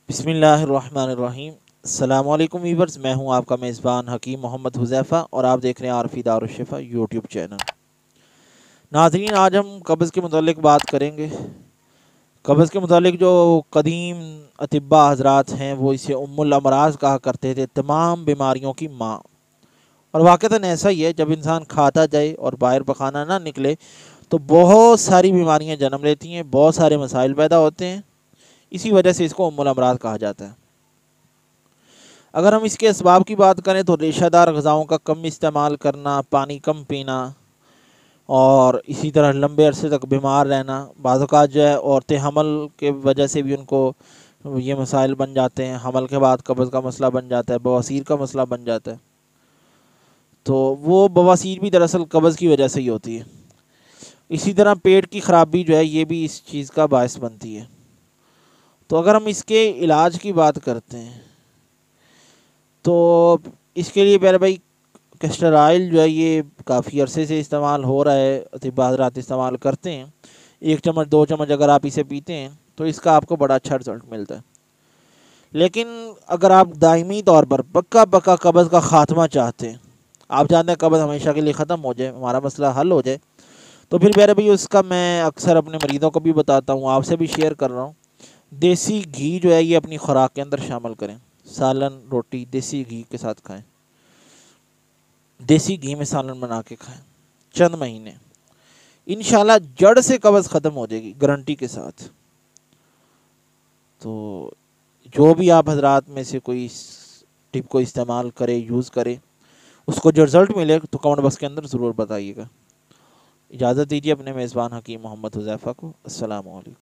بسم اللہ الرحمن الرحیم۔ السلام علیکم ویورز، میں ہوں آپ کا میزبان حکیم محمد حذیفہ اور آپ دیکھ رہے ہیں عارفی دارالشفا یوٹیوب چینل۔ ناظرین، آج ہم قبض کے متعلق بات کریں گے۔ قبض کے متعلق جو قدیم اطباء حضرات ہیں وہ اسے ام الامراض کہا کرتے تھے، تمام بیماریوں کی ماں۔ اور واقعتاً ایسا ہی ہے، جب انسان کھاتا جائے اور باہر پخانہ نہ نکلے تو بہت ساری بیماریاں جنم لیتی ہیں، بہت سارے مسائل پیدا ہوتے ہیں۔ اسی وجہ سے اس کو ام الامراض کہا جاتا ہے۔ اگر ہم اس کے اسباب کی بات کریں تو ریشہ دار غذاؤں کا کم استعمال کرنا، پانی کم پینا، اور اسی طرح لمبے عرصے تک بیمار رہنا۔ بعض اوقات جو ہے عورتیں حمل کے وجہ سے بھی ان کو یہ مسائل بن جاتے ہیں، حمل کے بعد قبض کا مسئلہ بن جاتا ہے، بواسیر کا مسئلہ بن جاتا ہے۔ تو وہ بواسیر بھی دراصل قبض کی وجہ سے ہی ہوتی ہے۔ اسی طرح پیٹ کی خرابی جو ہے یہ بھی اس چیز کا باعث بنتی ہے۔ تو اگر ہم اس کے علاج کی بات کرتے ہیں تو اس کے لیے پہلے بھائی کیسٹر آئل جو ہے یہ کافی عرصے سے استعمال ہو رہا ہے، اطباء حضرات استعمال کرتے ہیں۔ 1 چمچ 2 چمچ اگر آپ اسے پیتے ہیں تو اس کا آپ کو بڑا اچھا رزلٹ ملتا ہے۔ لیکن اگر آپ دائمی طور پر پکا قبض کا خاتمہ چاہتے ہیں، آپ چاہتے ہیں قبض ہمیشہ کے لیے ختم ہو جائے، ہمارا مسئلہ حل ہو جائے، تو پھر میرے بھائی اس کا میں اکثر اپنے مریضوں کو بھی بتاتا ہوں، آپ سے بھی شیئر کر رہا ہوں۔ دیسی گھی جو ہے یہ اپنی خوراک کے اندر شامل کریں۔ سالن روٹی دیسی گھی کے ساتھ کھائیں، دیسی گھی میں سالن بنا کے کھائیں چند مہینے، انشاءاللہ جڑ سے قبض ختم ہو جائے گی، گارنٹی کے ساتھ۔ تو جو بھی آپ حضرات میں سے کوئی اس ٹپ کو استعمال کرے، یوز کرے، اس کو جو رزلٹ ملے تو کمنٹ باکس کے اندر ضرور بتائیے گا۔ اجازت دیجیے اپنے میزبان حکیم محمد حذیفہ کو۔ السلام علیکم۔